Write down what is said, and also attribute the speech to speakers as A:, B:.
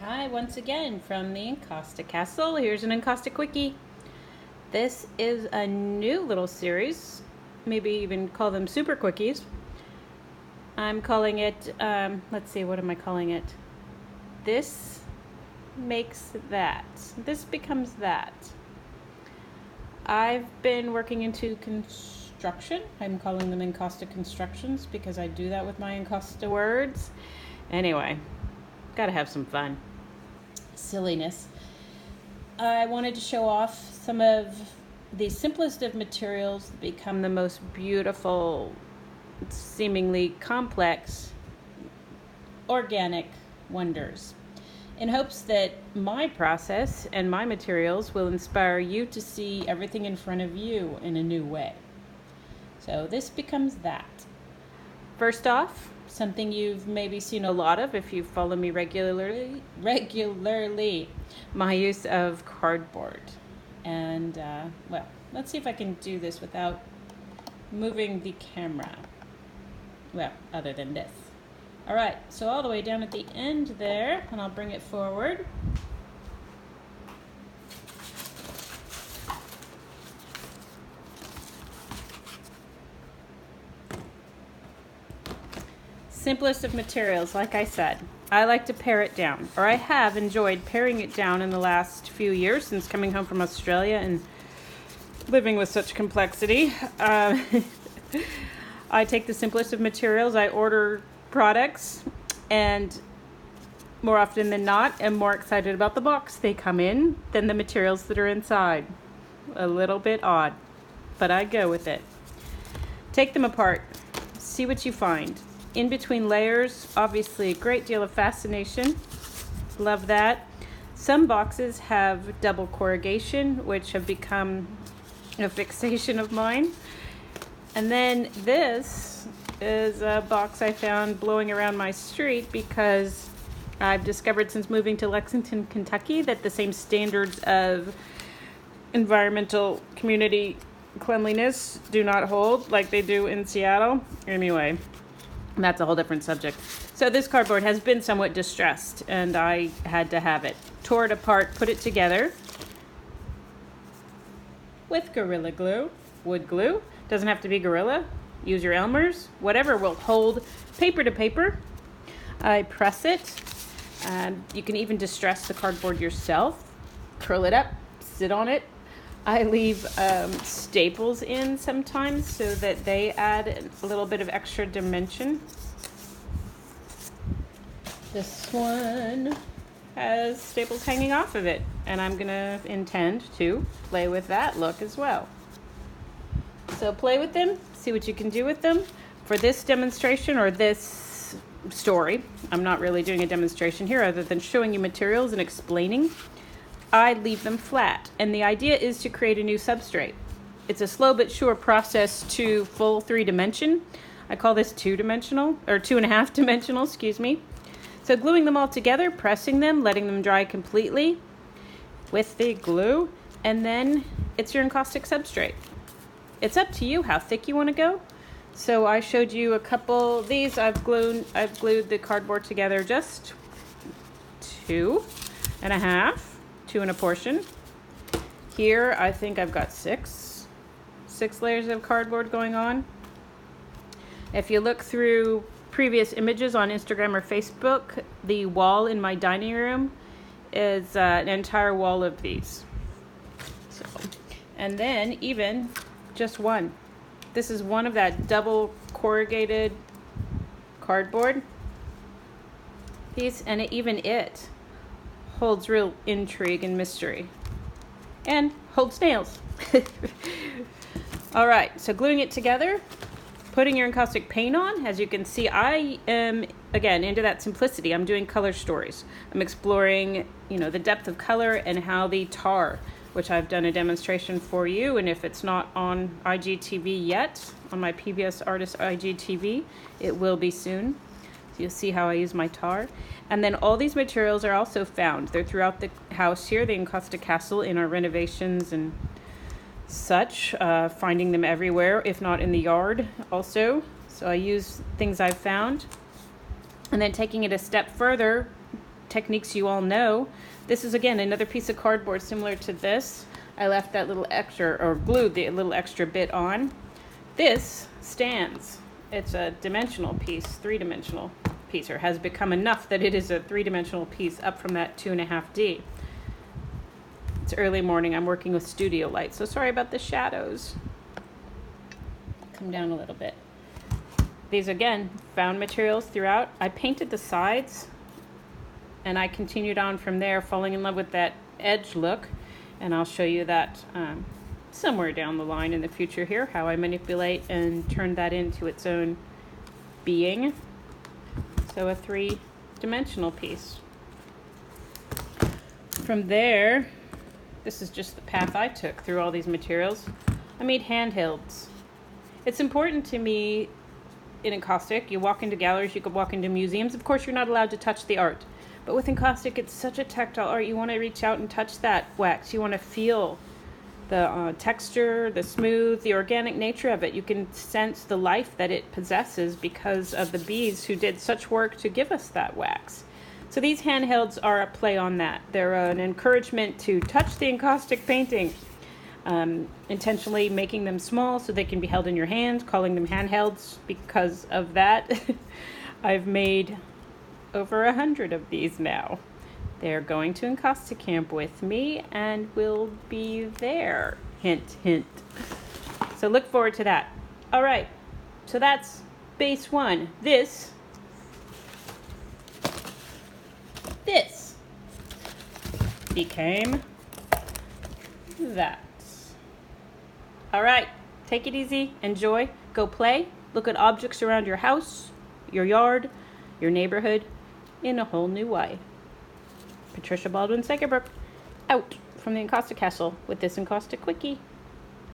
A: Hi, once again from the Encaustic Castle. Here's an EncaustiQuickie. This is a new little series, maybe even call them super quickies. I'm calling it, let's see, what am I calling it? This makes that. This becomes that. I've been working into construction. I'm calling them encaustic constructions because I do that with my encausta words. Anyway, gotta have some fun. Silliness. I wanted to show off some of the simplest of materials that become the most beautiful, seemingly complex, organic wonders, in hopes that my process and my materials will inspire you to see everything in front of you in a new way. So this becomes that. First off, something you've maybe seen a lot of if you follow me regularly, my use of cardboard. And, well, let's see if I can do this without moving the camera. Well, other than this. All right, so all the way down at the end there, and I'll bring it forward. Simplest of materials, like I said. I like to pare it down, or I have enjoyed paring it down in the last few years since coming home from Australia and living with such complexity. I take the simplest of materials. I order products, and more often than not, am more excited about the box they come in than the materials that are inside. A little bit odd, but I go with it. Take them apart. See what you find. In between layers, obviously a great deal of fascination. Love that. Some boxes have double corrugation, which have become a fixation of mine. And then this is a box I found blowing around my street because I've discovered since moving to Lexington, Kentucky, that the same standards of environmental community cleanliness do not hold like they do in Seattle. Anyway, that's a whole different subject. So this cardboard has been somewhat distressed, and I had to have it. Tore it apart, put it together with Gorilla Glue, wood glue. Doesn't have to be Gorilla. Use your Elmer's, whatever will hold paper to paper. I press it. You can even distress the cardboard yourself. Curl it up, sit on it. I leave staples in sometimes so that they add a little bit of extra dimension. This one has staples hanging off of it, and I'm gonna intend to play with that look as well. So play with them, see what you can do with them. For this demonstration or this story, I'm not really doing a demonstration here other than showing you materials and explaining. I leave them flat, and the idea is to create a new substrate. It's a slow but sure process to full 3-dimension. I call this 2-dimensional, or 2.5 dimensional, excuse me. So gluing them all together, pressing them, letting them dry completely with the glue, and then it's your encaustic substrate. It's up to you how thick you want to go. So I showed you a couple. These I've glued the cardboard together just 2.5. 2 and a portion. Here, I think I've got six layers of cardboard going on. If you look through previous images on Instagram or Facebook, the wall in my dining room is an entire wall of these. So, and then even just one. This is one of that double corrugated cardboard piece, and even it holds real intrigue and mystery. And holds nails. All right, so gluing it together, putting your encaustic paint on. As you can see, I am, again, into that simplicity. I'm doing color stories. I'm exploring, the depth of color and how the tar, which I've done a demonstration for you, and if it's not on IGTV yet, on my PBS Artist IGTV, it will be soon. You'll see how I use my tar. And then all these materials are also found. They're throughout the house here, the Encaustic Castle, in our renovations and such. Finding them everywhere, if not in the yard also. So I use things I've found. And then taking it a step further, techniques you all know. This is, again, another piece of cardboard similar to this. I left that little extra, or glued the little extra bit on. This stands. It's a dimensional piece, 3-dimensional piece, or has become enough that it is a 3-dimensional piece up from that 2.5D. It's early morning. I'm working with studio light, so sorry about the shadows. Come down a little bit. These, again, found materials throughout. I painted the sides, and I continued on from there, falling in love with that edge look, and I'll show you that somewhere down the line in the future here, how I manipulate and turn that into its own being. So a 3-dimensional piece. From there, this is just the path I took through all these materials. I made handhelds. It's important to me in encaustic. You walk into galleries, you could walk into museums. Of course, you're not allowed to touch the art. But with encaustic, it's such a tactile art. You want to reach out and touch that wax. You want to feel the texture, the smooth, the organic nature of it. You can sense the life that it possesses because of the bees who did such work to give us that wax. So these handhelds are a play on that. They're an encouragement to touch the encaustic painting, intentionally making them small so they can be held in your hand, calling them handhelds because of that. I've made over 100 of these now. They're going to encaustic camp with me and will be there. Hint, hint. So look forward to that. All right, so that's base 1. This became that. All right, take it easy, enjoy, go play, look at objects around your house, your yard, your neighborhood in a whole new way. Patricia Baldwin Segerbrook, out from the Encaustic Castle with this EncaustiQuickie.